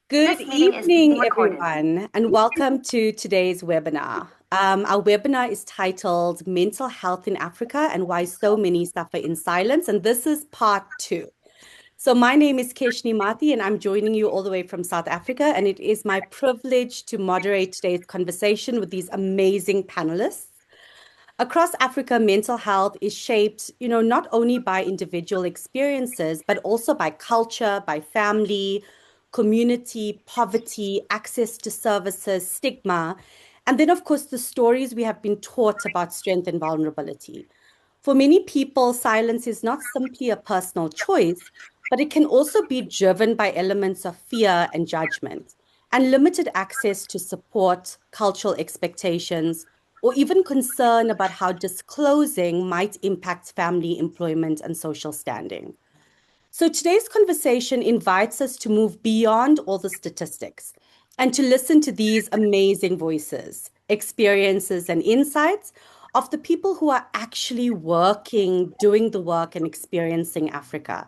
Good This meeting is being evening, recorded. everyone, and welcome to today's webinar. Our webinar is titled Mental Health in Africa and Why So Many Suffer in Silence, and this is part two. So my name is Keshnie Mathi, and I'm joining you all the way from South Africa, and it is my privilege to moderate today's conversation with these amazing panelists. Across Africa, mental health is shaped, not only by individual experiences, but also by culture, by family, community, poverty, access to services, stigma, and then, of course, the stories we have been taught about strength and vulnerability. For many people, silence is not simply a personal choice, but it can also be driven by elements of fear and judgment, and limited access to support, cultural expectations, or even concern about how disclosing might impact family, employment, and social standing. So today's conversation invites us to move beyond all the statistics and to listen to these amazing voices, experiences, and insights of the people who are actually working, doing the work, and experiencing Africa.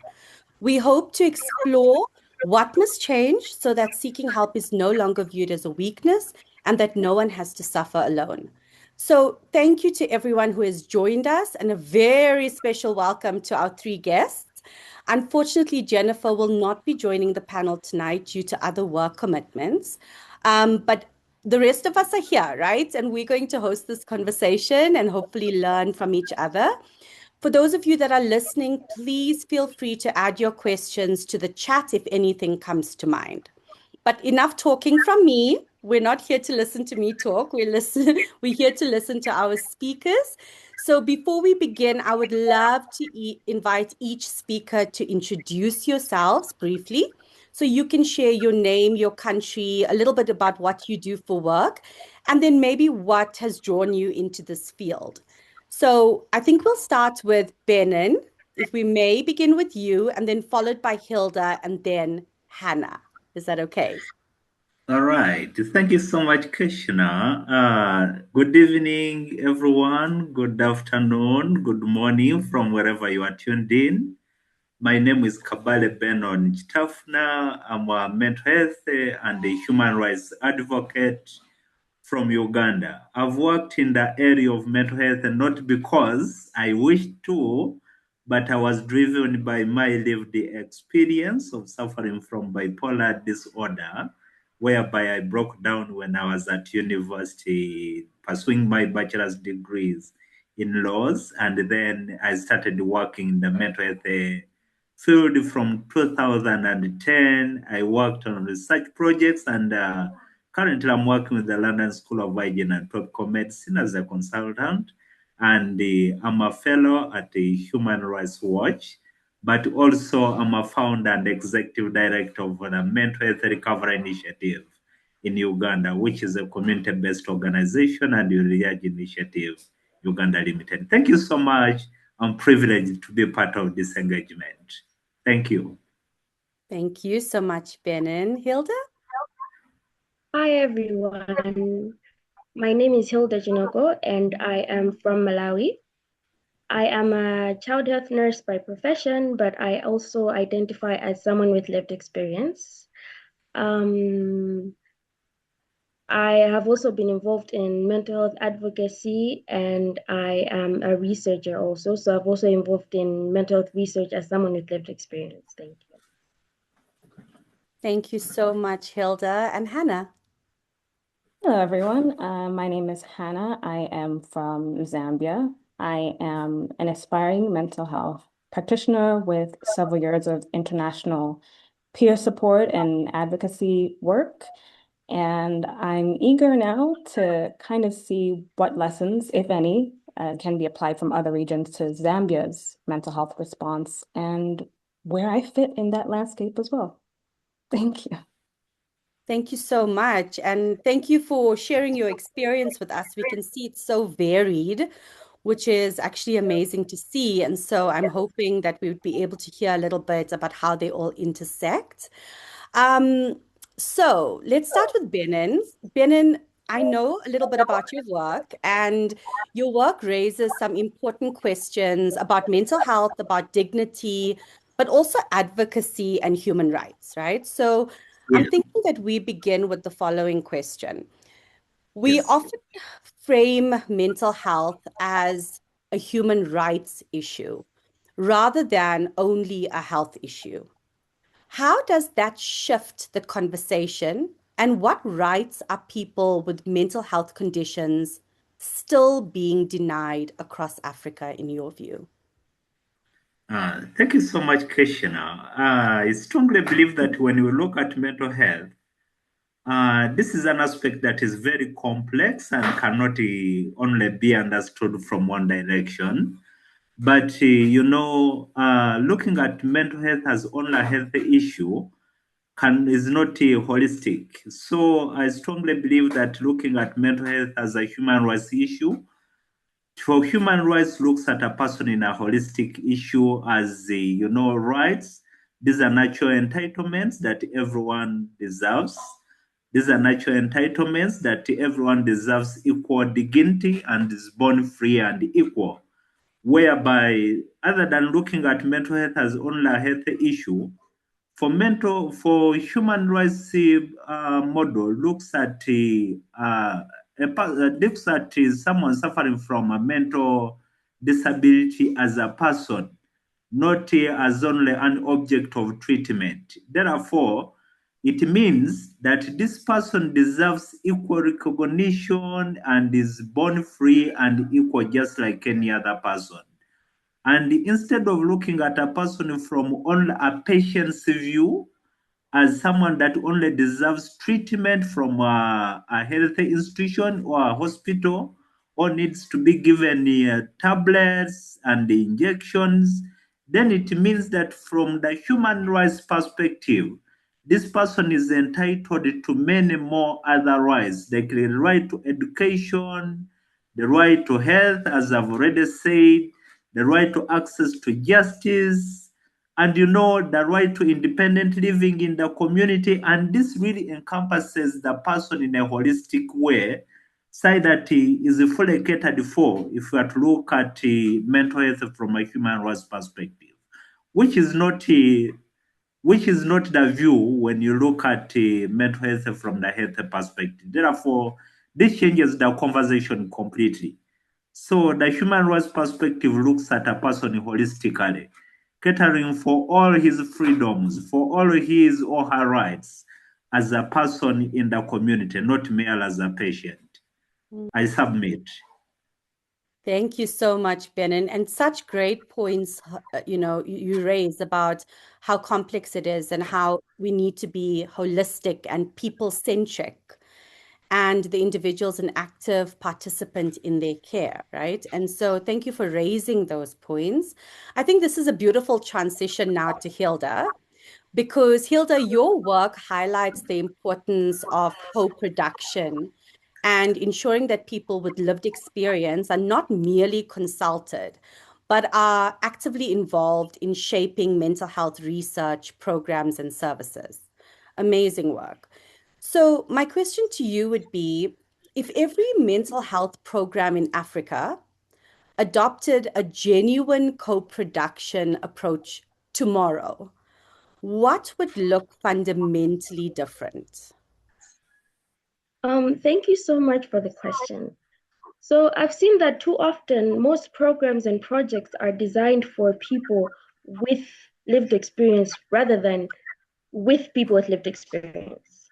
We hope to explore what must change so that seeking help is no longer viewed as a weakness and that no one has to suffer alone. So, thank you to everyone who has joined us, and a very special welcome to our three guests. Unfortunately, Jennifer will not be joining the panel tonight due to other work commitments. But the rest of us are here, right? And we're going to host this conversation and hopefully learn from each other. For those of you that are listening, please feel free to add your questions to the chat if anything comes to mind. But enough talking from me. We're not here to listen to me talk. We're here to listen to our speakers. So before we begin, I would love to invite each speaker to introduce yourselves briefly. So you can share your name, your country, a little bit about what you do for work, and then maybe what has drawn you into this field. So I think we'll start with Benon, if we may begin with you, and then followed by Hilda and then Hannah. Is that okay? All right. Thank you so much, Keshna. Good evening, everyone. Good afternoon. Good morning from wherever you are tuned in. My name is Kabale Benon Chitafna. I'm a mental health and a human rights advocate from Uganda. I've worked in the area of mental health and not because I wished to, but I was driven by my lived experience of suffering from bipolar disorder, whereby I broke down when I was at university pursuing my bachelor's degrees in laws. And then I started working in the mental health field from 2010. I worked on research projects and currently, I'm working with the London School of Hygiene and Tropical Medicine as a consultant, and I'm a fellow at the Human Rights Watch, but also I'm a founder and executive director of the Mental Health Recovery Initiative in Uganda, which is a community-based organization and research initiative, Uganda Limited. Thank you so much. I'm privileged to be part of this engagement. Thank you. Thank you so much, Benon. Hilda? Hi everyone. My name is Hilda Chinoko and I am from Malawi. I am a child health nurse by profession, but I also identify as someone with lived experience. I have also been involved in mental health advocacy and I am a researcher also. So I've also involved in mental health research as someone with lived experience. Thank you. Thank you so much, Hilda. And Hannah? Hello, everyone. My name is Hannah. I am from Zambia. I am an aspiring mental health practitioner with several years of international peer support and advocacy work. And I'm eager now to kind of see what lessons, if any, can be applied from other regions to Zambia's mental health response and where I fit in that landscape as well. Thank you. Thank you so much. And thank you for sharing your experience with us. We can see it's so varied, which is actually amazing to see. And so I'm hoping that we would be able to hear a little bit about how they all intersect. So let's start with Benon. Benon, I know a little bit about your work, and your work raises some important questions about mental health, about dignity, but also advocacy and human rights, right? So I'm Yes. thinking that we begin with the following question. We Yes. often frame mental health as a human rights issue rather than only a health issue. How does that shift the conversation? And what rights are people with mental health conditions still being denied across Africa, in your view? Thank you so much, Keshnie. I strongly believe that when we look at mental health, this is an aspect that is very complex and cannot only be understood from one direction. But, looking at mental health as only a health issue is not holistic. So I strongly believe that looking at mental health as a human rights issue, for human rights looks at a person in a holistic issue as rights. These are natural entitlements that everyone deserves. These are natural entitlements that everyone deserves equal dignity and is born free and equal. Whereby, other than looking at mental health as only a health issue, for human rights model looks at someone suffering from a mental disability as a person, not as only an object of treatment. Therefore, it means that this person deserves equal recognition and is born free and equal just like any other person. And instead of looking at a person from only a patient's view, as someone that only deserves treatment from a health institution or a hospital, or needs to be given tablets and injections, then it means that from the human rights perspective, this person is entitled to many more other rights, like the right to education, the right to health, as I've already said, the right to access to justice, and the right to independent living in the community. And this really encompasses the person in a holistic way, so that he is fully catered for if we are to look at mental health from a human rights perspective, which is not the view when you look at mental health from the health perspective. Therefore, this changes the conversation completely. So the human rights perspective looks at a person holistically, catering for all his freedoms, for all his or her rights as a person in the community, not mere as a patient. I submit. Thank you so much, Benon. And such great points, you raise about how complex it is and how we need to be holistic and people-centric, and the individual's an active participant in their care, right? And so thank you for raising those points. I think this is a beautiful transition now to Hilda, because Hilda, your work highlights the importance of co-production and ensuring that people with lived experience are not merely consulted, but are actively involved in shaping mental health research programs and services. Amazing work. So, my question to you would be, if every mental health program in Africa adopted a genuine co-production approach tomorrow, what would look fundamentally different? Thank you so much for the question. So I've seen that too often, most programs and projects are designed for people with lived experience rather than with people with lived experience.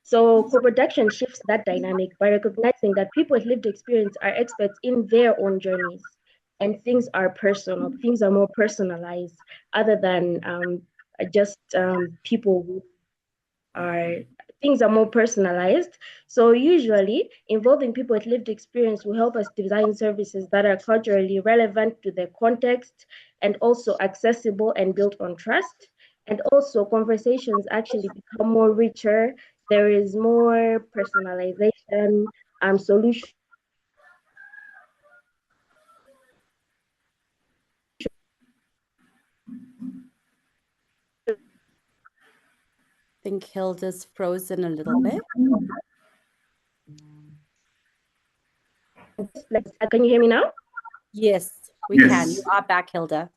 So co-production shifts that dynamic by recognizing that people with lived experience are experts in their own journeys, and things are personal, things are more personalized other than just people who are things are more personalized. So usually involving people with lived experience will help us design services that are culturally relevant to their context and also accessible and built on trust. And also conversations actually become more richer. There is more personalization, solution. I think Hilda's frozen a little bit. Can you hear me now? Yes, we Yes. can. You are back, Hilda.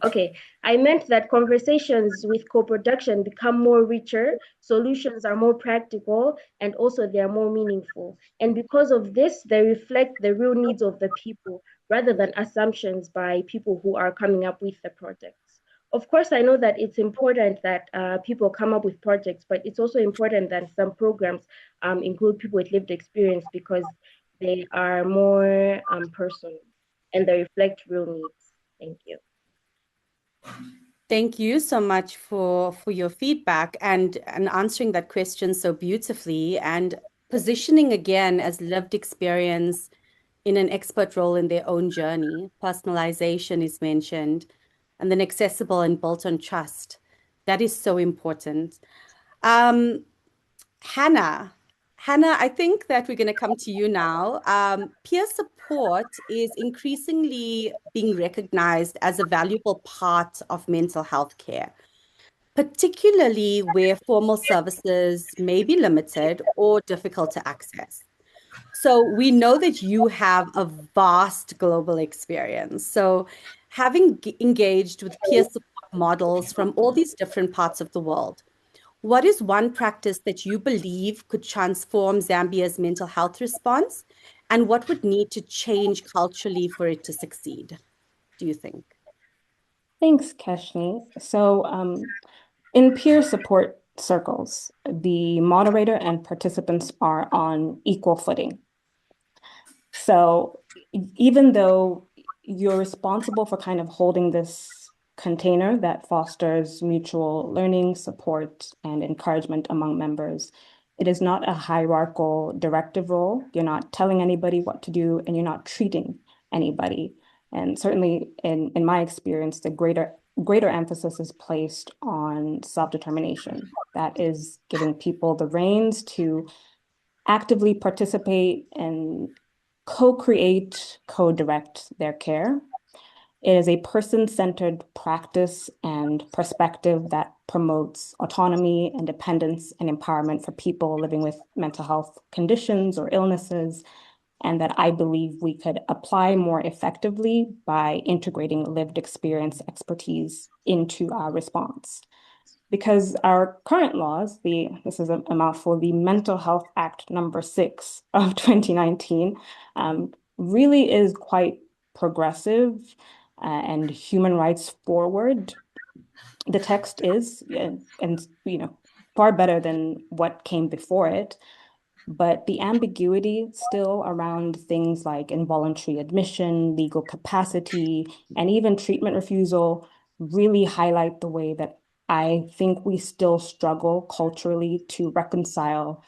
Okay, I meant that conversations with co-production become more richer, solutions are more practical, and also they are more meaningful. And because of this, they reflect the real needs of the people rather than assumptions by people who are coming up with the projects. Of course, I know that it's important that people come up with projects, but it's also important that some programs include people with lived experience because they are more personal and they reflect real needs. Thank you. Thank you so much for your feedback and answering that question so beautifully and positioning again as lived experience in an expert role in their own journey. Personalization is mentioned, and then accessible and built on trust. That is so important. Um, Hannah, I think that we're going to come to you now. Peer support is increasingly being recognized as a valuable part of mental health care, particularly where formal services may be limited or difficult to access. So we know that you have a vast global experience. So having engaged with peer support models from all these different parts of the world, what is one practice that you believe could transform Zambia's mental health response? And what would need to change culturally for it to succeed, do you think? Thanks, Keshnie. So, in peer support circles, the moderator and participants are on equal footing. So even though you're responsible for kind of holding this container that fosters mutual learning, support, and encouragement among members, it is not a hierarchical directive role. You're not telling anybody what to do, and you're not treating anybody. And certainly in my experience, the greater emphasis is placed on self-determination. That is giving people the reins to actively participate and co-create, co-direct their care. It is a person-centered practice and perspective that promotes autonomy, independence, and empowerment for people living with mental health conditions or illnesses, and that I believe we could apply more effectively by integrating lived experience expertise into our response. Because our current laws, this is a mouthful, the Mental Health Act number 6 of 2019, really is quite progressive and human rights forward. The text is, and far better than what came before it, but the ambiguity still around things like involuntary admission, legal capacity, and even treatment refusal really highlight the way that I think we still struggle culturally to reconcile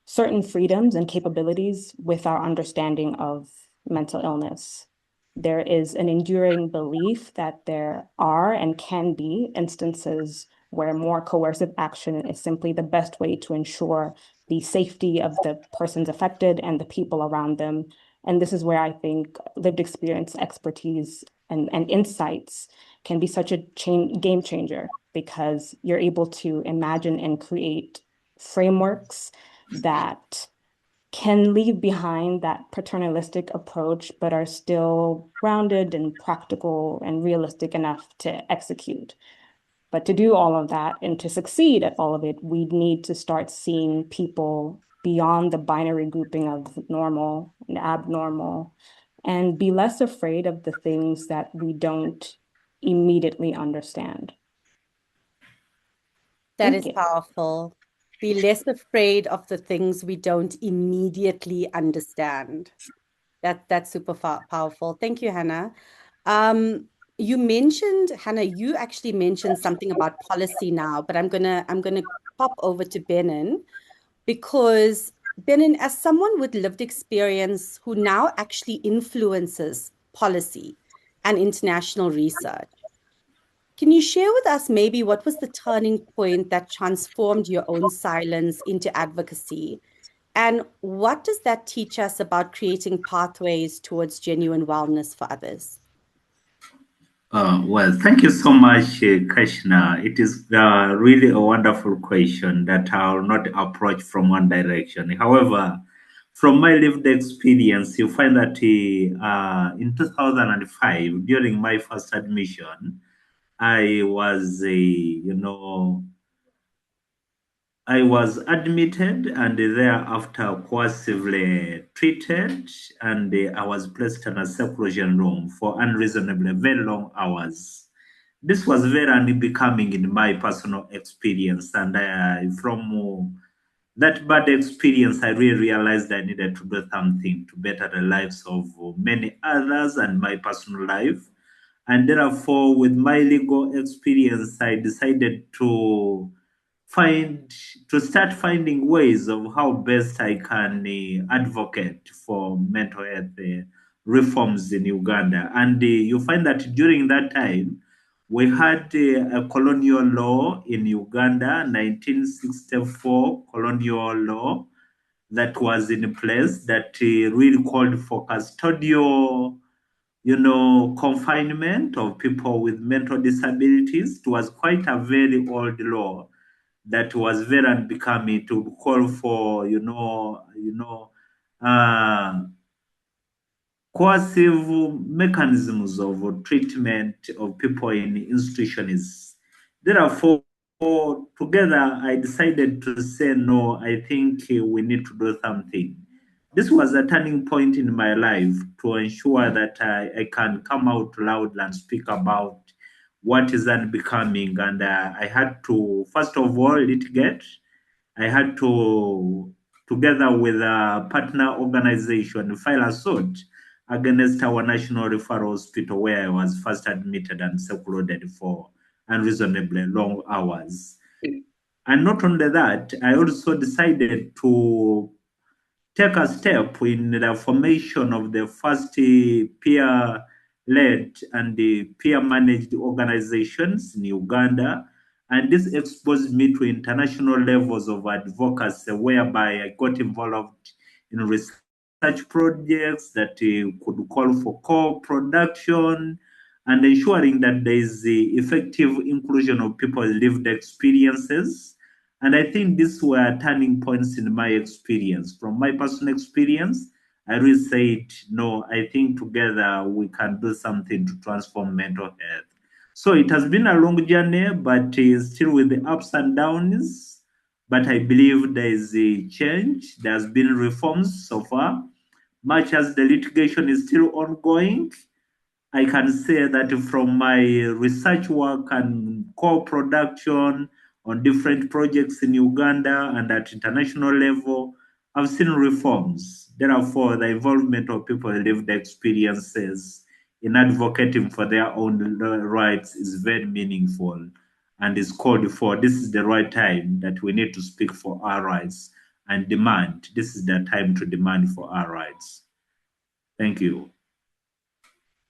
certain freedoms and capabilities with our understanding of mental illness. There is an enduring belief that there are and can be instances where more coercive action is simply the best way to ensure the safety of the persons affected and the people around them. And this is where I think lived experience, expertise, and insights can be such a game changer, because you're able to imagine and create frameworks that can leave behind that paternalistic approach, but are still grounded and practical and realistic enough to execute. But to do all of that and to succeed at all of it, we need to start seeing people beyond the binary grouping of normal and abnormal, and be less afraid of the things that we don't immediately understand. That Thank is you. powerful. Be less afraid of the things we don't immediately understand. That's super powerful. Thank you, Hannah. You mentioned, Hannah, you actually mentioned something about policy now, but I'm gonna pop over to Benon, because Benon, as someone with lived experience who now actually influences policy and international research, can you share with us maybe what was the turning point that transformed your own silence into advocacy? And what does that teach us about creating pathways towards genuine wellness for others? Well, thank you so much, Keshna. It is really a wonderful question that I'll not approach from one direction. However, from my lived experience, you find that in 2005, during my first admission, I was, I was admitted and thereafter coercively treated, and I was placed in a seclusion room for unreasonably very long hours. This was very unbecoming in my personal experience, and from that bad experience, I really realized I needed to do something to better the lives of many others and my personal life. And therefore, with my legal experience, I decided find to start finding ways of how best I can advocate for mental health reforms in Uganda. And you find that during that time, we had a colonial law in Uganda, 1964 colonial law that was in place that really called for custodial, confinement of people with mental disabilities. It was quite a very old law that was very unbecoming to call for, uh, coercive mechanisms of treatment of people in institutions. Therefore, together, I decided to say, no, I think we need to do something. This was a turning point in my life to ensure that I can come out loud and speak about what is unbecoming. And I had to, first of all, litigate. I had to, together with a partner organization, file a suit against our national referral hospital where I was first admitted and secluded for unreasonably long hours. And not only that, I also decided to take a step in the formation of the first peer-led and peer-managed organizations in Uganda. And this exposed me to international levels of advocacy, whereby I got involved in research projects that could call for co-production and ensuring that there is the effective inclusion of people's lived experiences. And I think these were turning points in my experience. From my personal experience, I really said, no, I think together we can do something to transform mental health. So it has been a long journey, but still with the ups and downs. But I believe there is a change. There's been reforms so far. Much as the litigation is still ongoing, I can say that from my research work and co-production on different projects in Uganda and at international level, I've seen reforms. Therefore, the involvement of people with lived experiences in advocating for their own rights is very meaningful and is called for. This is the right time that we need to speak for our rights and demand. This is the time to demand for our rights. Thank you.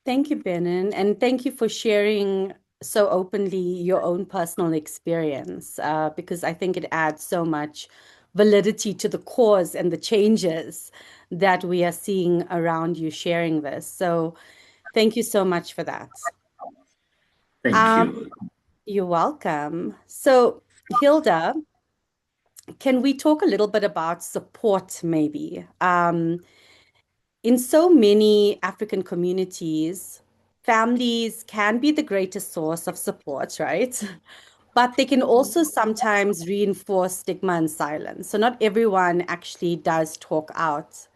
Thank you, Benon, and thank you for sharing so openly your own personal experience, because I think it adds so much validity to the cause and the changes that we are seeing around you sharing this. So thank you so much for that. Thank you. You're welcome. So, Hilda, can we talk a little bit about support, maybe? In so many African communities, families can be the greatest source of support, right? But they can also sometimes reinforce stigma and silence. So not everyone actually does talk out.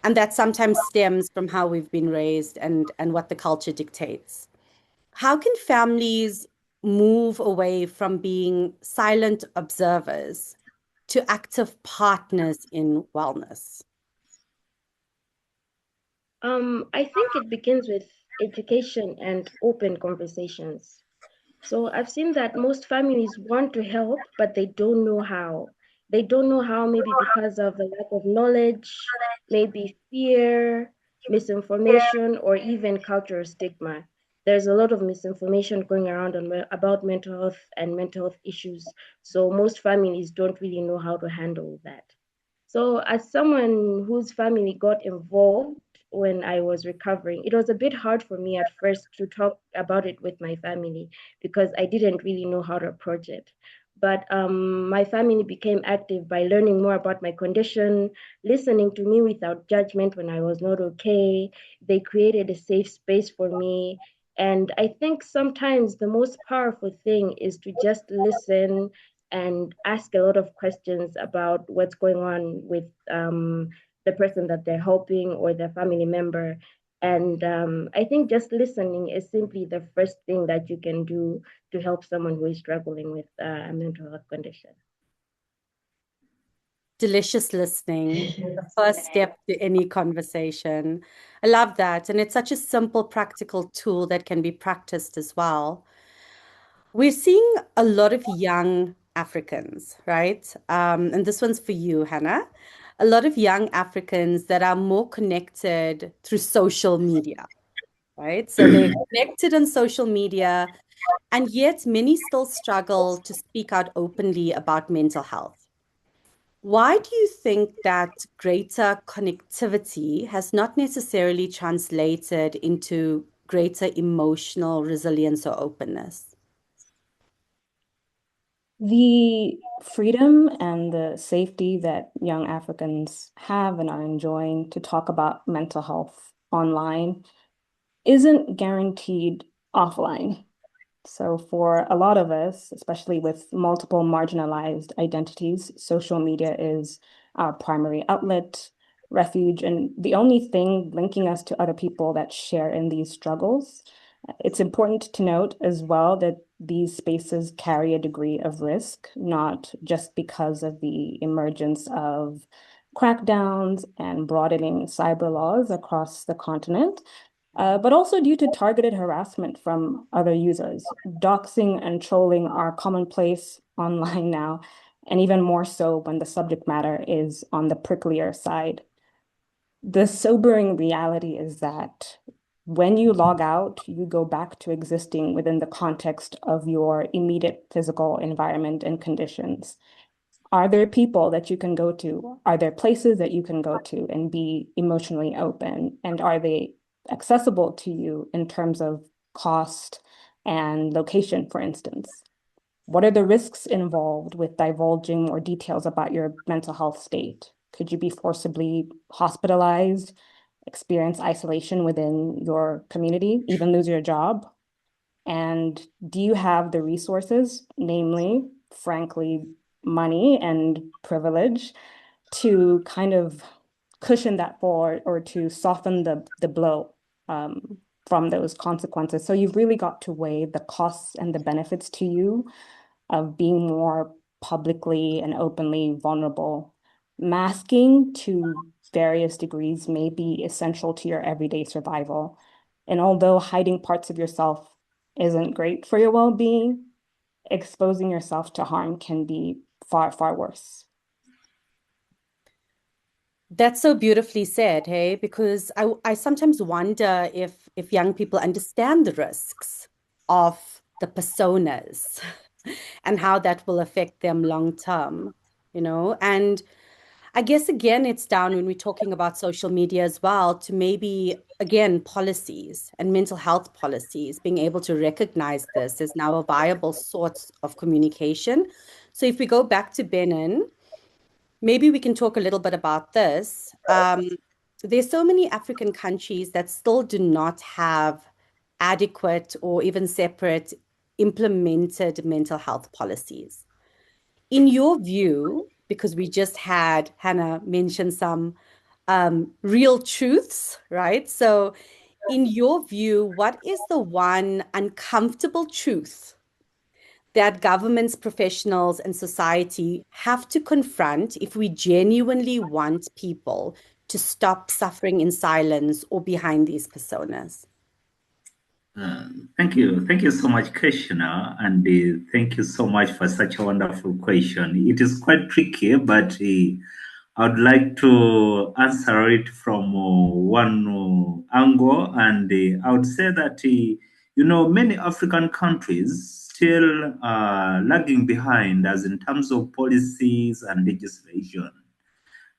And that sometimes stems from how we've been raised and what the culture dictates. How can families move away from being silent observers to active partners in wellness? I think it begins with education and open conversations. So I've seen that most families want to help, but they don't know how. They don't know how, maybe because of the lack of knowledge, maybe fear, misinformation, or even cultural stigma. There's a lot of misinformation going around about mental health and mental health issues. So most families don't really know how to handle that. So, as someone whose family got involved when I was recovering, it was a bit hard for me at first to talk about it with my family because I didn't really know how to approach it. But my family became active by learning more about my condition, listening to me without judgment when I was not okay. They created a safe space for me. And I think sometimes the most powerful thing is to just listen and ask a lot of questions about what's going on with the person that they're helping or their family member. And I think just listening is simply the first thing that you can do to help someone who is struggling with a mental health condition. Delicious listening, the first step to any conversation. I love that. And it's such a simple, practical tool that can be practiced as well. We're seeing a lot of young Africans, right? And this one's for you, Hannah. A lot of young Africans that are more connected through social media, right? So they're connected on social media, and yet many still struggle to speak out openly about mental health. Why do you think that greater connectivity has not necessarily translated into greater emotional resilience or openness? The freedom and the safety that young Africans have and are enjoying to talk about mental health online isn't guaranteed offline. So for a lot of us, especially with multiple marginalized identities, social media is our primary outlet, refuge, and the only thing linking us to other people that share in these struggles. It's important to note as well that these spaces carry a degree of risk, not just because of the emergence of crackdowns and broadening cyber laws across the continent, but also due to targeted harassment from other users. Doxing and trolling are commonplace online now, and even more so when the subject matter is on the pricklier side. The sobering reality is that when you log out, you go back to existing within the context of your immediate physical environment and conditions. Are there people that you can go to? Are there places that you can go to and be emotionally open? And are they accessible to you in terms of cost and location, for instance? What are the risks involved with divulging more details about your mental health state? Could you be forcibly hospitalized, experience isolation within your community, even lose your job? And do you have the resources, namely, frankly, money and privilege, to kind of cushion that for or to soften the blow from those consequences? So you've really got to weigh the costs and the benefits to you of being more publicly and openly vulnerable. Masking to various degrees may be essential to your everyday survival. And although hiding parts of yourself isn't great for your well-being, exposing yourself to harm can be far, far worse. That's so beautifully said, hey, because I sometimes wonder if young people understand the risks of the personas and how that will affect them long term, you know? And I guess again, it's down when we're talking about social media as well to maybe, again, policies and mental health policies, being able to recognize this as now a viable source of communication. So if we go back to Benon, maybe we can talk a little bit about this. There's so many African countries that still do not have adequate or even separate implemented mental health policies. In your view, because we just had Hannah mention some real truths, right? So, in your view, what is the one uncomfortable truth that governments, professionals, and society have to confront if we genuinely want people to stop suffering in silence or behind these personas? Thank you. Thank you so much, Keshnie, and thank you so much for such a wonderful question. It is quite tricky, but I would like to answer it from one angle, and I would say that, many African countries still lagging behind as in terms of policies and legislation.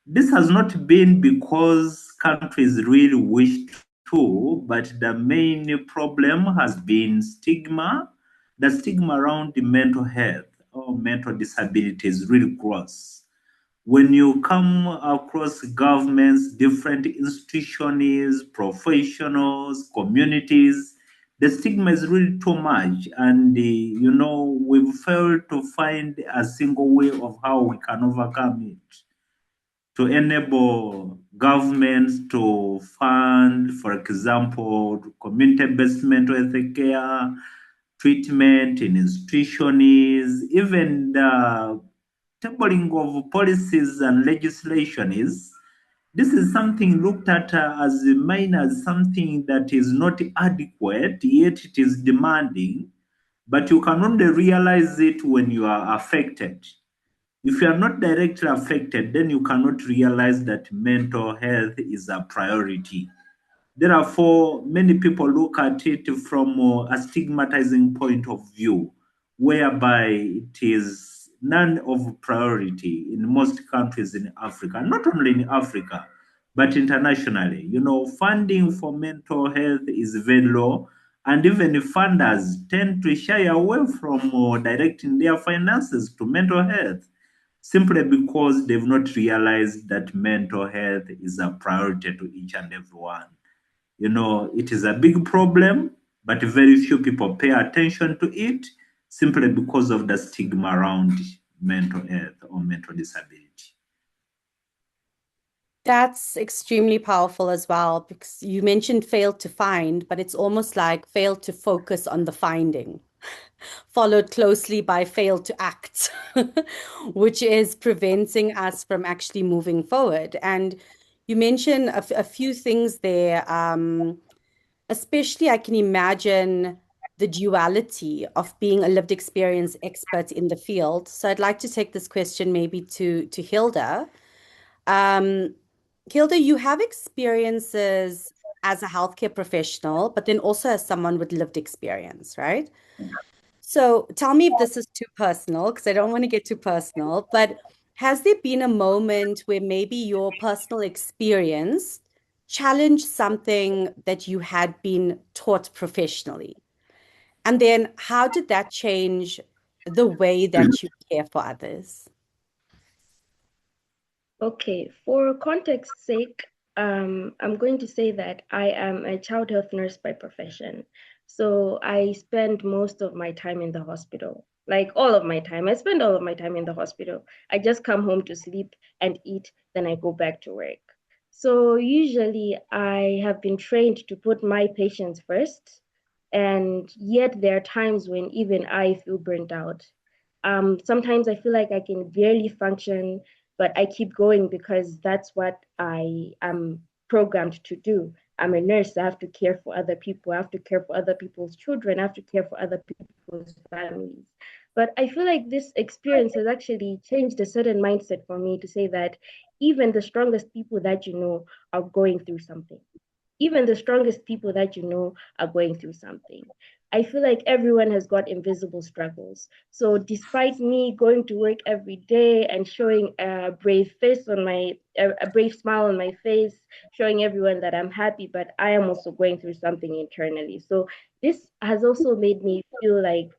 This has not been because countries really wish to, but the main problem has been stigma. The stigma around the mental health or mental disability is really gross. When you come across governments, different institutions, professionals, communities, The stigma is really too much, and we've failed to find a single way of how we can overcome it to enable governments to fund, for example, community-based mental health care, treatment in institutions, even the tabling of policies and legislation is. This is something looked at as minor, as something that is not adequate, yet it is demanding, but you can only realize it when you are affected. If you are not directly affected, then you cannot realize that mental health is a priority. Therefore, many people look at it from a stigmatizing point of view, whereby it is none of priority in most countries in Africa, not only in Africa, but internationally. Funding for mental health is very low, and even funders tend to shy away from directing their finances to mental health simply because they've not realized that mental health is a priority to each and everyone. It is a big problem, but very few people pay attention to it simply because of the stigma around mental health or mental disability. That's extremely powerful as well, because you mentioned fail to find, but it's almost like fail to focus on the finding, followed closely by fail to act, which is preventing us from actually moving forward. And you mentioned a few things there. Especially, I can imagine the duality of being a lived experience expert in the field. So I'd like to take this question maybe to Hilda. Um, Hilda, you have experiences as a healthcare professional, but then also as someone with lived experience, right? So tell me if this is too personal, because I don't want to get too personal, but has there been a moment where maybe your personal experience challenged something that you had been taught professionally? And then how did that change the way that you care for others? Okay, for context's sake, I'm going to say that I am a child health nurse by profession. So I spend most of my time in the hospital, like all of my time. I spend all of my time in the hospital. I just come home to sleep and eat, then I go back to work. So usually I have been trained to put my patients first, and yet there are times when even I feel burnt out. Sometimes I feel like I can barely function, but I keep going because that's what I am programmed to do. I'm a nurse. I have to care for other people. I have to care for other people's children. I have to care for other people's families. But I feel like this experience has actually changed a certain mindset for me to say that even the strongest people that you know are going through something. Even the strongest people that you know are going through something. I feel like everyone has got invisible struggles. So despite me going to work every day and showing a brave face on a brave smile on my face, showing everyone that I'm happy, but I am also going through something internally. So this has also made me feel like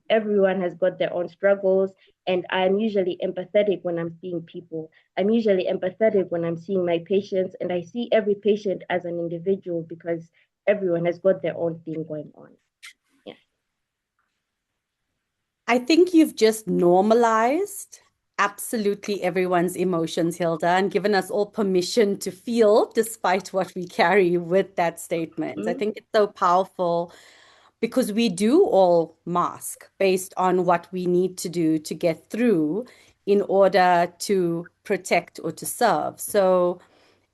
everyone has got their own struggles, and I'm usually empathetic when I'm seeing people. I'm usually empathetic when I'm seeing my patients, and I see every patient as an individual because everyone has got their own thing going on. Yeah. I think you've just normalized absolutely everyone's emotions, Hilda, and given us all permission to feel despite what we carry with that statement. I Mm-hmm. think it's so powerful because we do all mask based on what we need to do to get through in order to protect or to serve. So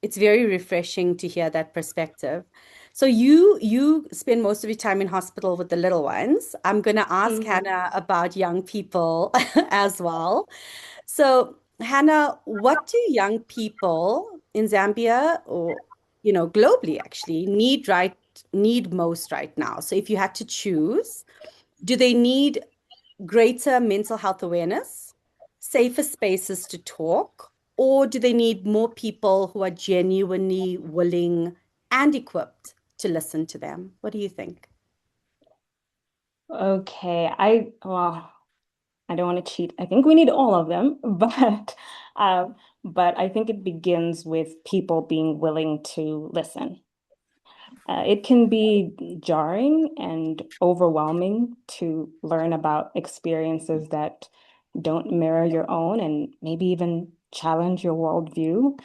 it's very refreshing to hear that perspective. So you spend most of your time in hospital with the little ones. I'm going to ask Mm-hmm. Hannah about young people as well. So Hannah, what do young people in Zambia or globally actually need most right now? So if you had to choose, do they need greater mental health awareness, safer spaces to talk, or do they need more people who are genuinely willing and equipped to listen to them? What do you think? Okay, well, I don't want to cheat. I think we need all of them, but I think it begins with people being willing to listen. It can be jarring and overwhelming to learn about experiences that don't mirror your own and maybe even challenge your worldview.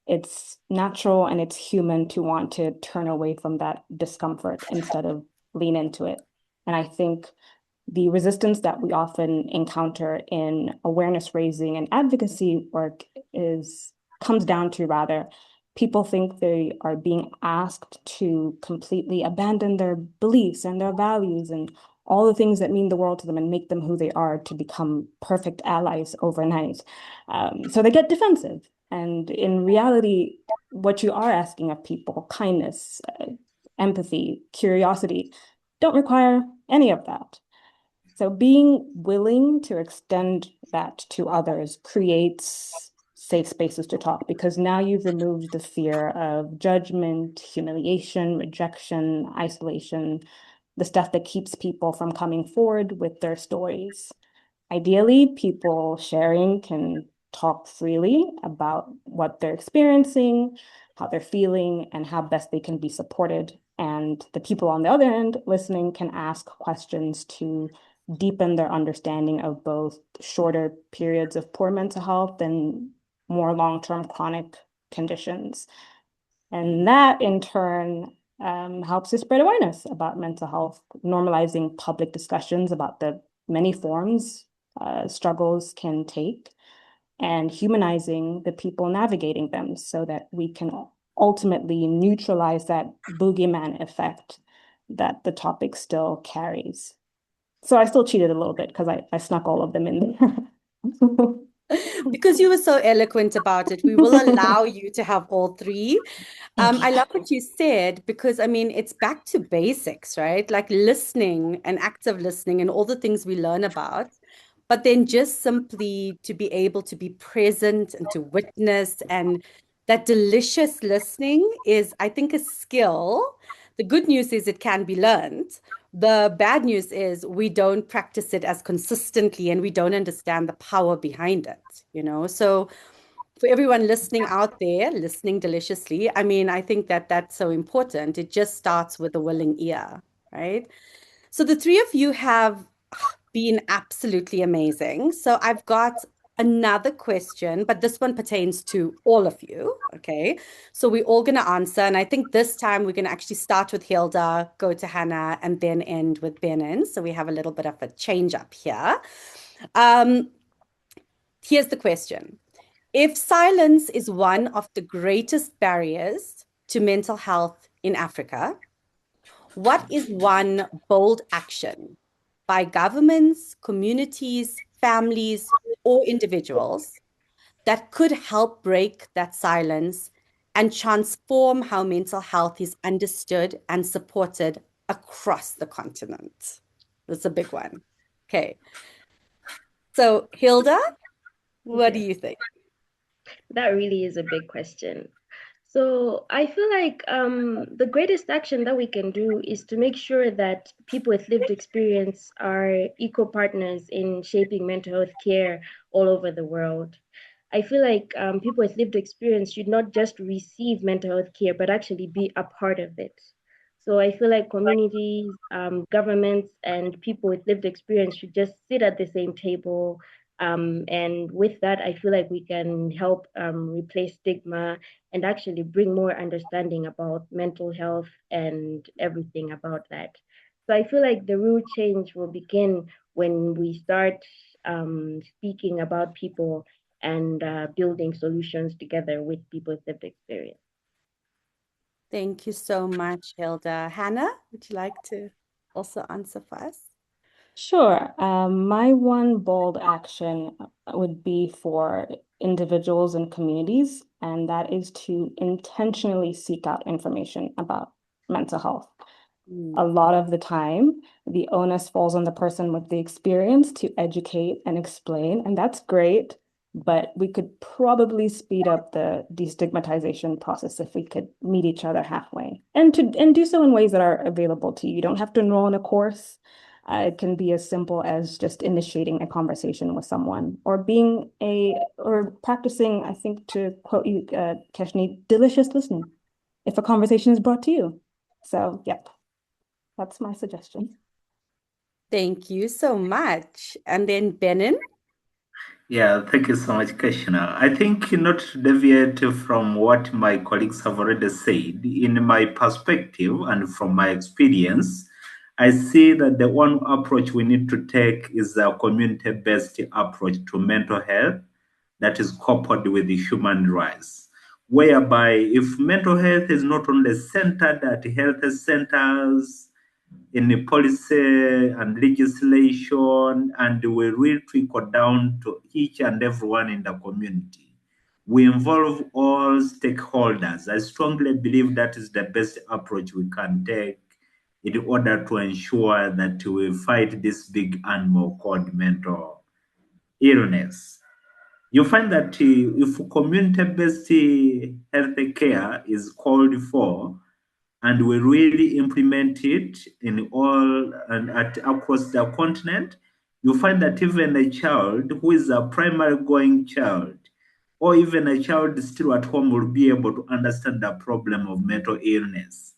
It's natural and it's human to want to turn away from that discomfort instead of lean into it. And I think the resistance that we often encounter in awareness raising and advocacy work is comes down to rather people think they are being asked to completely abandon their beliefs and their values and all the things that mean the world to them and make them who they are to become perfect allies overnight. So they get defensive. And in reality, what you are asking of people, kindness, empathy, curiosity, don't require any of that. So being willing to extend that to others creates safe spaces to talk because now you've removed the fear of judgment, humiliation, rejection, isolation, the stuff that keeps people from coming forward with their stories. Ideally, people sharing can talk freely about what they're experiencing, how they're feeling, and how best they can be supported. And the people on the other end listening can ask questions to deepen their understanding of both shorter periods of poor mental health and more long-term chronic conditions. And that in turn helps to spread awareness about mental health, normalizing public discussions about the many forms struggles can take, and humanizing the people navigating them so that we can ultimately neutralize that boogeyman effect that the topic still carries. So I still cheated a little bit because I snuck all of them in there. Because you were so eloquent about it, we will allow you to have all three. I love what you said because I mean, it's back to basics, right? Like listening and active listening and all the things we learn about. But then just simply to be able to be present and to witness and that delicious listening is, I think, a skill. The good news is it can be learned. The bad news is we don't practice it as consistently and we don't understand the power behind it, you know? So for everyone listening out there, listening deliciously, I mean, I think that that's so important. It just starts with a willing ear, right? So the three of you have been absolutely amazing. So I've got another question, but this one pertains to all of you. Okay. So we're all going to answer. And I think this time we're going to actually start with Hilda, go to Hannah, and then end with Benon. So we have a little bit of a change up here. Um, Here's the question. If silence is one of the greatest barriers to mental health in Africa, what is one bold action by governments, communities, families, or individuals that could help break that silence and transform how mental health is understood and supported across the continent? That's a big one. Okay. So, Hilda, what do Okay, you think? that really is a big question. So I feel like the greatest action that we can do is to make sure that people with lived experience are equal partners in shaping mental health care all over the world. I feel like people with lived experience should not just receive mental health care, but actually be a part of it. So I feel like communities, governments, and people with lived experience should just sit at the same table. And with that, I feel like we can help replace stigma and actually bring more understanding about mental health and everything about that. So I feel like the real change will begin when we start speaking about people and building solutions together with people with lived experience. Thank you so much, Hilda. Hannah, would you like to also answer for us? Sure. My one bold action would be for individuals and communities, and that is to intentionally seek out information about mental health. A lot of the time, the onus falls on the person with the experience to educate and explain, and that's great, but we could probably speed up the destigmatization process if we could meet each other halfway and do so in ways that are available to you. You don't have to enroll in a course. It can be as simple as just initiating a conversation with someone or practicing, I think to quote you, Keshnie, delicious listening if a conversation is brought to you. So, yep, that's my suggestion. Thank you so much. And then Benon? Yeah, thank you so much, Keshnie. I think not to deviate from what my colleagues have already said, in my perspective and from my experience, I see that the one approach we need to take is a community-based approach to mental health that is coupled with the human rights, whereby if mental health is not only centered at health centers, in the policy and legislation, and we will trickle down to each and everyone in the community. We involve all stakeholders. I strongly believe that is the best approach we can take in order to ensure that we fight this big animal called mental illness. You find that if community-based health care is called for, and we really implement it in all and across the continent, you find that even a child who is a primary going child, or even a child still at home, will be able to understand the problem of mental illness.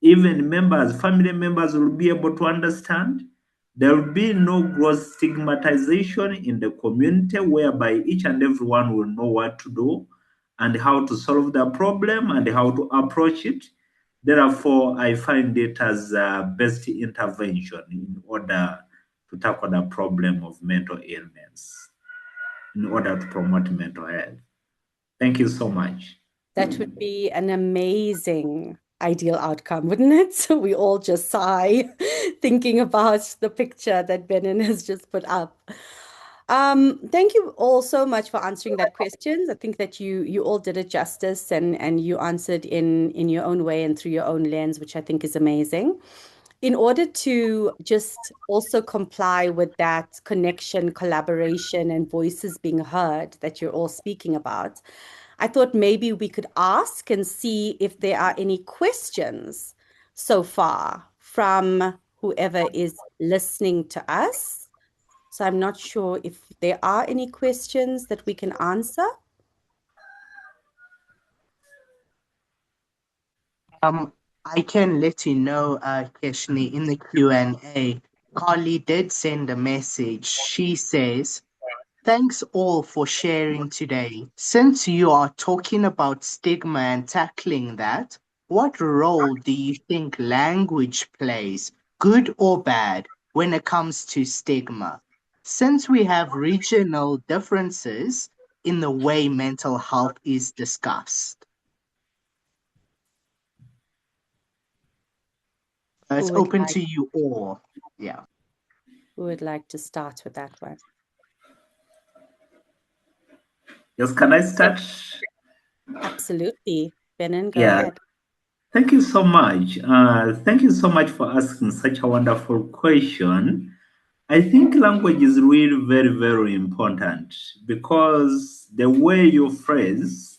Even family members will be able to understand. There will be no gross stigmatization in the community, whereby each and everyone will know what to do and how to solve the problem and how to approach it. Therefore, I find it as a best intervention in order to tackle the problem of mental illness, in order to promote mental health. Thank you so much. That would be an amazing ideal outcome, wouldn't it? So we all just sigh thinking about the picture that Benon has just put up. Thank you all so much for answering that question. I think that you all did it justice and you answered in your own way and through your own lens, which I think is amazing. In order to just also comply with that connection, collaboration, and voices being heard that you're all speaking about, I thought maybe we could ask and see if there are any questions so far from whoever is listening to us. So I'm not sure if there are any questions that we can answer. I can let you know, Keshnie, in the Q&A, Carly did send a message. She says, thanks all for sharing today. Since you are talking about stigma and tackling that, what role do you think language plays, good or bad, when it comes to stigma? Since we have regional differences in the way mental health is discussed. It's open to you all. Yeah. Who would like to start with that one? Yes, can I start? Absolutely. Benon, go ahead. Thank you so much. Thank you so much for asking such a wonderful question. I think language is really very, very important because the way you phrase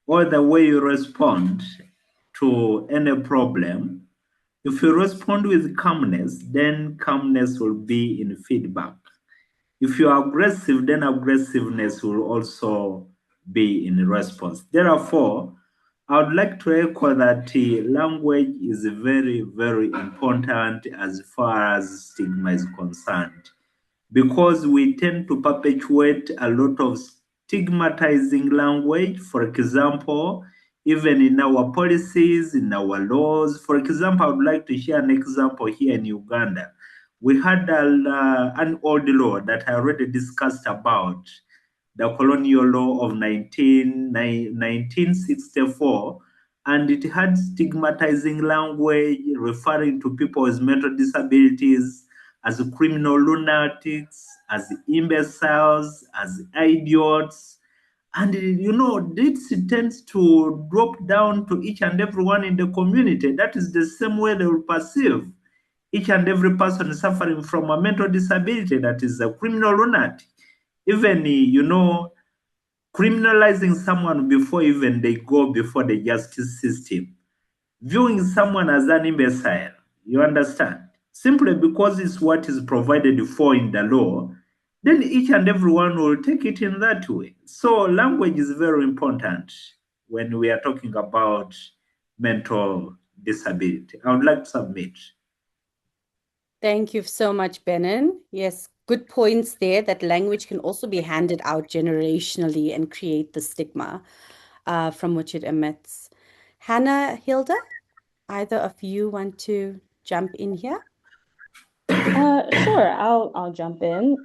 or the way you respond to any problem, if you respond with calmness, then calmness will be in feedback. If you are aggressive, then aggressiveness will also be in response. Therefore, I would like to echo that language is very, very important as far as stigma is concerned, because we tend to perpetuate a lot of stigmatizing language. For example, even in our policies, in our laws. For example, I would like to share an example here in Uganda. We had an old law that I already discussed about, the colonial law of 1964, and it had stigmatizing language referring to people with mental disabilities as criminal lunatics, as imbeciles, as idiots. And this tends to drop down to each and everyone in the community. That is the same way they will perceive each and every person suffering from a mental disability that is a criminal lunatic. Even, criminalizing someone before even they go before the justice system, viewing someone as an imbecile, you understand, simply because it's what is provided for in the law, then each and everyone will take it in that way. So language is very important when we are talking about mental disability. I would like to submit. Thank you so much, Benon. Yes, good points there that language can also be handed out generationally and create the stigma from which it emits. Hannah, Hilda, either of you want to jump in here? Sure, I'll jump in.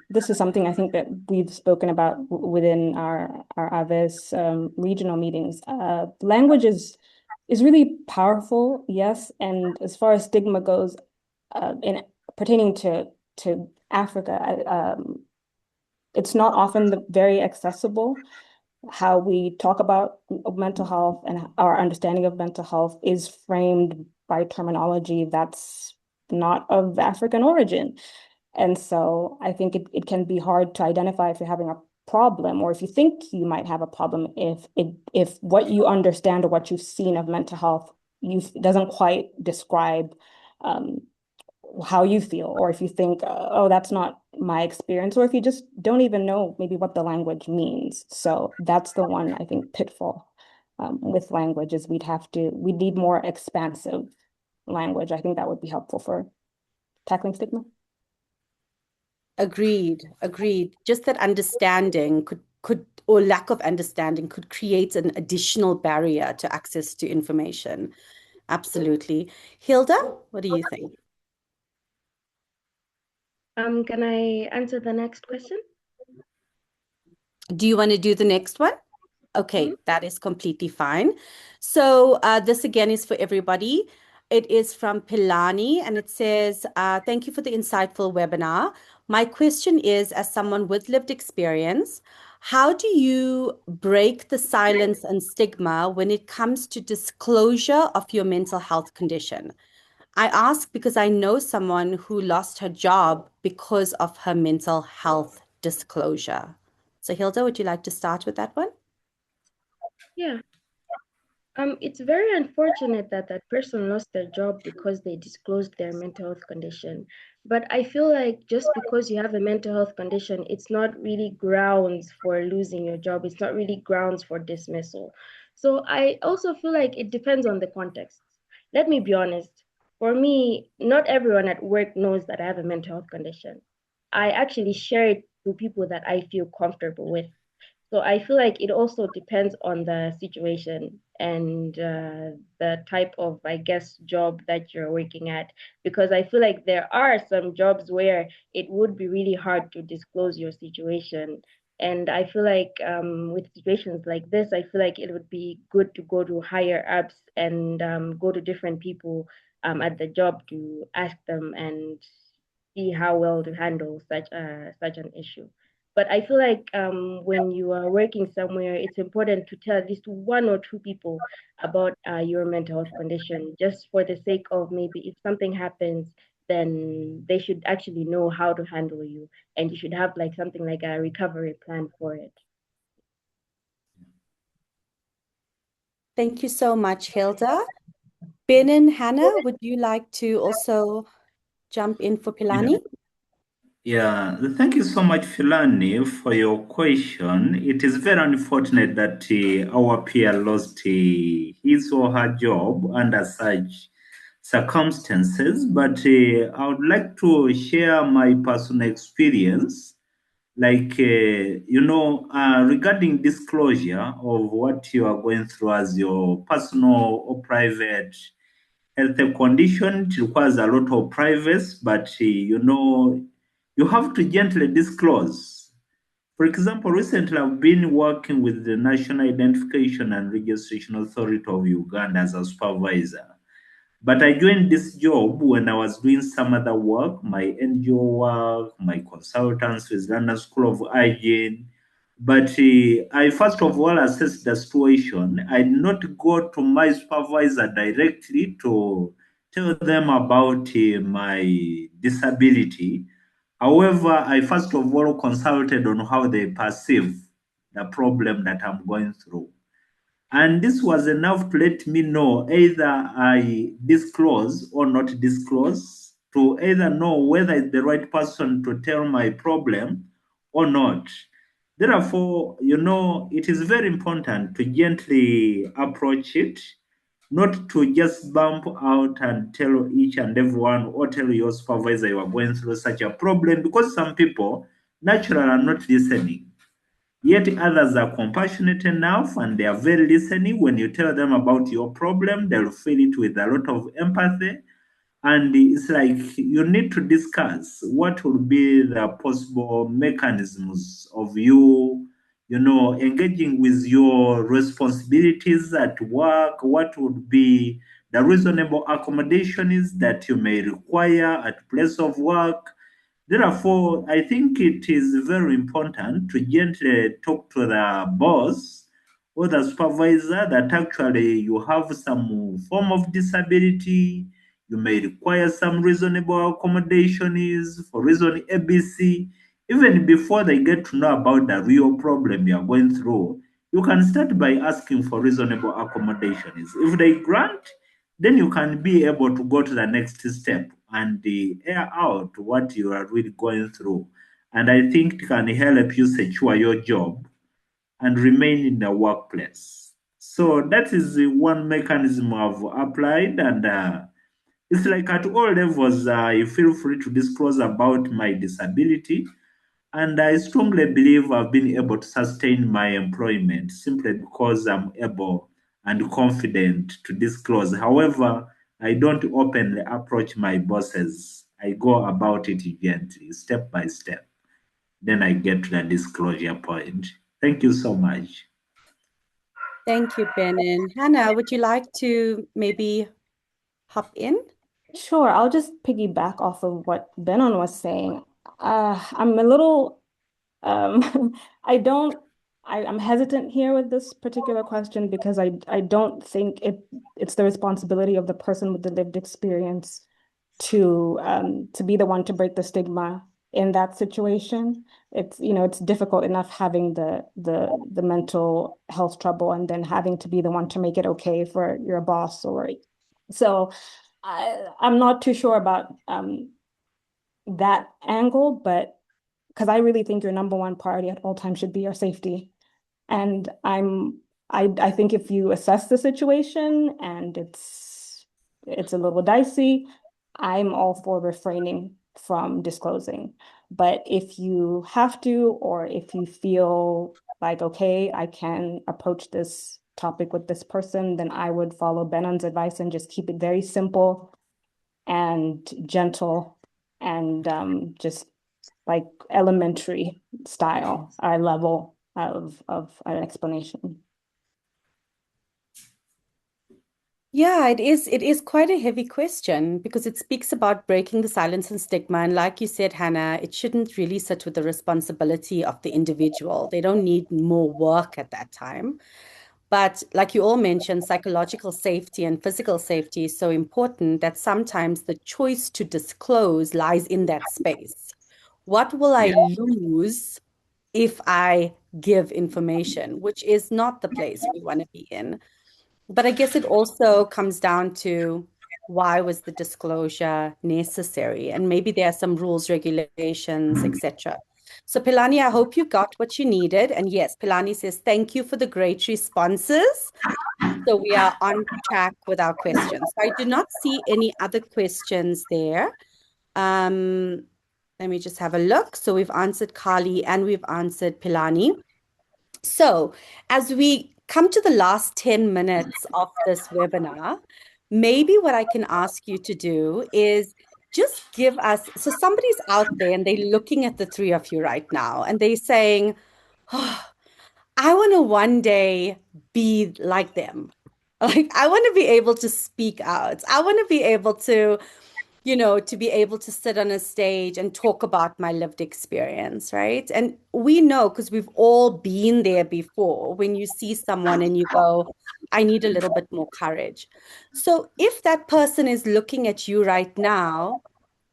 This is something I think that we've spoken about within our Aves regional meetings. Language is really powerful, yes, and as far as stigma goes, in pertaining to Africa, it's not often very accessible. How we talk about mental health and our understanding of mental health is framed by terminology that's not of African origin. And so I think it can be hard to identify if you're having a problem or if you think you might have a problem if what you understand or what you've seen of mental health doesn't quite describe how you feel, or if you think, oh, that's not my experience, or if you just don't even know maybe what the language means. So that's the one, I think, pitfall with language is we'd need more expansive language. I think that would be helpful for tackling stigma. Agreed, agreed. Just that understanding could or lack of understanding could create an additional barrier to access to information. Absolutely. Hilda, what do you think? Can I answer the next question? Do you want to do the next one? Okay, that is completely fine. So this again is for everybody. It is from Pilani and it says, thank you for the insightful webinar. My question is, as someone with lived experience, how do you break the silence and stigma when it comes to disclosure of your mental health condition? I ask because I know someone who lost her job because of her mental health disclosure. So Hilda, would you like to start with that one? Yeah. It's very unfortunate that that person lost their job because they disclosed their mental health condition. But I feel like just because you have a mental health condition, it's not really grounds for losing your job. It's not really grounds for dismissal. So I also feel like it depends on the context. Let me be honest. For me, not everyone at work knows that I have a mental health condition. I actually share it to people that I feel comfortable with. So I feel like it also depends on the situation and the type of, I guess, job that you're working at. Because I feel like there are some jobs where it would be really hard to disclose your situation. And I feel like with situations like this, I feel like it would be good to go to higher ups and go to different people at the job to ask them and see how well to handle such an issue. But I feel like when you are working somewhere, it's important to tell at least one or two people about your mental health condition, just for the sake of maybe if something happens, then they should actually know how to handle you, and you should have like something like a recovery plan for it. Thank you so much, Hilda. Ben and Hannah, would you like to also jump in for Pilani? Yeah, thank you so much, Filani, for your question. It is very unfortunate that our peer lost his or her job under such circumstances, but I would like to share my personal experience. Like, regarding disclosure of what you are going through as your personal or private health condition, it requires a lot of privacy, but you have to gently disclose. For example, recently I've been working with the National Identification and Registration Authority of Uganda as a supervisor. But I joined this job when I was doing some other work, my NGO work, my consultants with London School of Hygiene. But I first of all assessed the situation. I did not go to my supervisor directly to tell them about my disability. However, I first of all consulted on how they perceive the problem that I'm going through. And this was enough to let me know either I disclose or not disclose, to either know whether it's the right person to tell my problem or not. Therefore, it is very important to gently approach it, not to just bump out and tell each and everyone or tell your supervisor you are going through such a problem, because some people naturally are not listening. Yet others are compassionate enough and they are very listening. When you tell them about your problem, they'll feel it with a lot of empathy. And it's like you need to discuss what will be the possible mechanisms of engaging with your responsibilities at work. What would be the reasonable accommodations that you may require at place of work? Therefore, I think it is very important to gently talk to the boss or the supervisor that actually you have some form of disability, you may require some reasonable accommodations for reason ABC. Even before they get to know about the real problem you are going through, you can start by asking for reasonable accommodations. If they grant, then you can be able to go to the next step and air out what you are really going through. And I think it can help you secure your job and remain in the workplace. So that is the one mechanism I've applied, and it's like at all levels, you feel free to disclose about my disability. And I strongly believe I've been able to sustain my employment simply because I'm able and confident to disclose. However, I don't openly approach my bosses. I go about it gently, step by step. Then I get to the disclosure point. Thank you so much. Thank you, Benon. Hannah, would you like to maybe hop in? Sure, I'll just piggyback off of what Benon was saying. I'm a little, I don't, I'm hesitant here with this particular question because I don't think it's the responsibility of the person with the lived experience to be the one to break the stigma in that situation. It's difficult enough having the mental health trouble and then having to be the one to make it okay for your boss so. I'm not too sure about that angle, but because I really think your number one priority at all times should be your safety. And I think if you assess the situation and it's a little dicey, I'm all for refraining from disclosing. But if you have to, or if you feel like, okay, I can approach this topic with this person, then I would follow Benon's advice and just keep it very simple and gentle and just like elementary style or level of an explanation. Yeah, it is quite a heavy question because it speaks about breaking the silence and stigma. And like you said, Hannah, it shouldn't really sit with the responsibility of the individual. They don't need more work at that time. But like you all mentioned, psychological safety and physical safety is so important that sometimes the choice to disclose lies in that space. What will I lose if I give information, which is not the place we want to be in? But I guess it also comes down to why was the disclosure necessary? And maybe there are some rules, regulations, etc. So Pilani, I hope you got what you needed. And yes, Pilani says, thank you for the great responses. So we are on track with our questions. I do not see any other questions there. Let me just have a look. So we've answered Kali and we've answered Pilani. So as we come to the last 10 minutes of this webinar, maybe what I can ask you to do is just give us, so somebody's out there and they're looking at the three of you right now and they're saying, oh, I want to one day be like them. Like, I want to be able to speak out. I want to be able to, to be able to sit on a stage and talk about my lived experience, right? And we know because we've all been there before when you see someone and you go, I need a little bit more courage. So if that person is looking at you right now,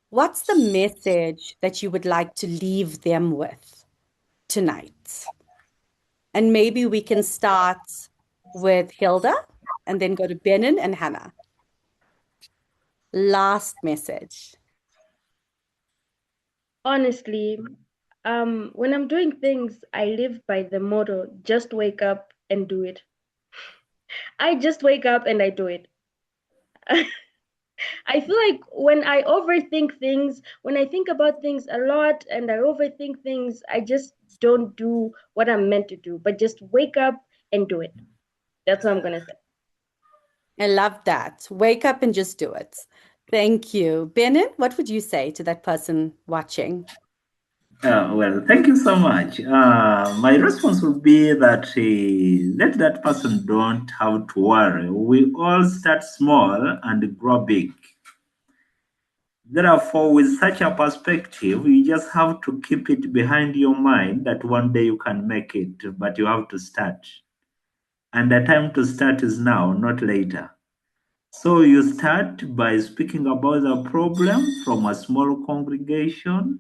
what's the message that you would like to leave them with tonight? And maybe we can start with Hilda and then go to Benon and Hannah. Last message. Honestly, when I'm doing things, I live by the motto, just wake up and do it. I just wake up and I do it. I feel like when I overthink things, when I think about things a lot and I overthink things, I just don't do what I'm meant to do, but just wake up and do it. That's what I'm going to say. I love that. Wake up and just do it. Thank you. Benon, what would you say to that person watching? Well, thank you so much. My response would be that let that person don't have to worry. We all start small and grow big. Therefore, with such a perspective, you just have to keep it behind your mind that one day you can make it, but you have to start. And the time to start is now, not later. So you start by speaking about the problem from a small congregation,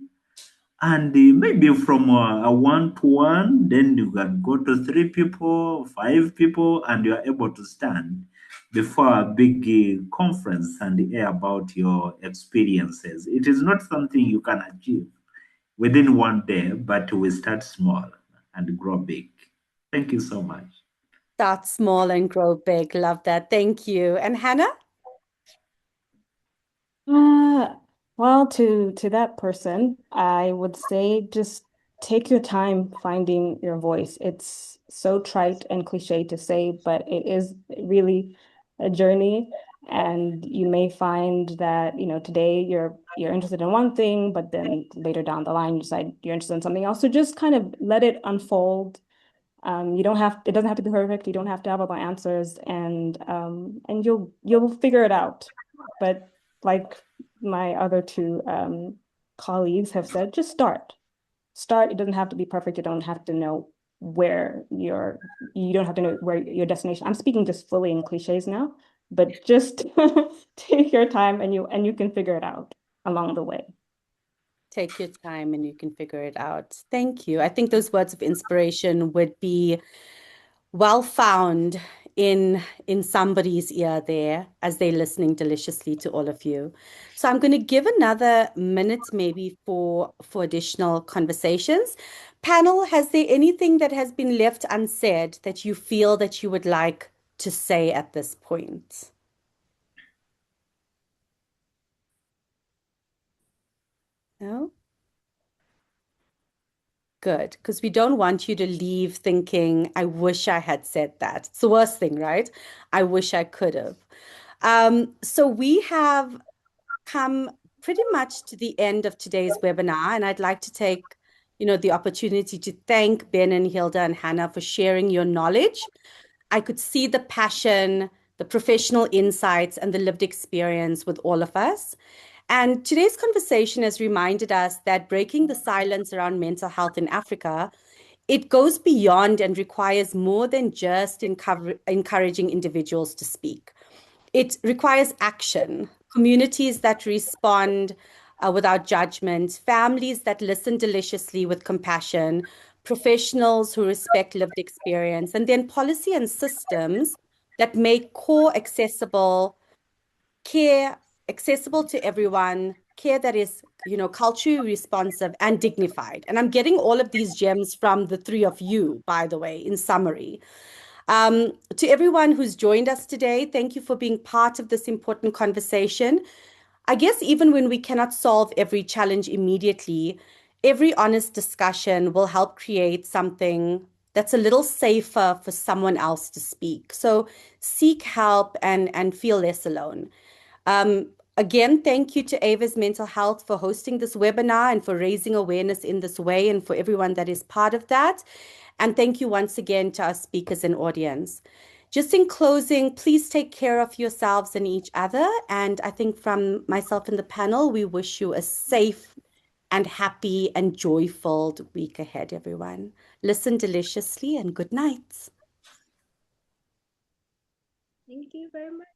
and maybe from a one-to-one, then you can go to 3 people, 5 people, and you are able to stand before a big conference and hear about your experiences. It is not something you can achieve within one day, but we start small and grow big. Thank you so much. Start small and grow big. Love that. Thank you. And Hannah? Well, to that person, I would say just take your time finding your voice. It's so trite and cliche to say, but it is really a journey. And you may find that, today you're interested in one thing, but then later down the line you decide you're interested in something else. So just kind of let it unfold. It doesn't have to be perfect. You don't have to have all the answers, and you'll figure it out. But like my other two colleagues have said, just start. Start. It doesn't have to be perfect. You don't have to know you don't have to know where your destination. I'm speaking just fully in cliches now, but just take your time and you can figure it out along the way. Take your time and you can figure it out. Thank you. I think those words of inspiration would be well found in somebody's ear there as they're listening deliciously to all of you. So I'm going to give another minute maybe for additional conversations. Panel, has there anything that has been left unsaid that you feel that you would like to say at this point? No? Good, because we don't want you to leave thinking, I wish I had said that. It's the worst thing, right? I wish I could have. So we have come pretty much to the end of today's webinar, and I'd like to take, the opportunity to thank Benon, Hilda, and Hannah for sharing your knowledge. I could see the passion, the professional insights, and the lived experience with all of us. And today's conversation has reminded us that breaking the silence around mental health in Africa, it goes beyond and requires more than just encouraging individuals to speak. It requires action, communities that respond without judgment, families that listen deliciously with compassion, professionals who respect lived experience, and then policy and systems that make core accessible care accessible to everyone, care that is, culturally responsive and dignified. And I'm getting all of these gems from the three of you, by the way, in summary. To everyone who's joined us today, thank you for being part of this important conversation. I guess even when we cannot solve every challenge immediately, every honest discussion will help create something that's a little safer for someone else to speak. So seek help and feel less alone. Again, thank you to Ava's Mental Health for hosting this webinar and for raising awareness in this way, and for everyone that is part of that. And thank you once again to our speakers and audience. Just in closing, please take care of yourselves and each other. And I think from myself and the panel, we wish you a safe and happy and joyful week ahead, everyone. Listen deliciously and good night. Thank you very much.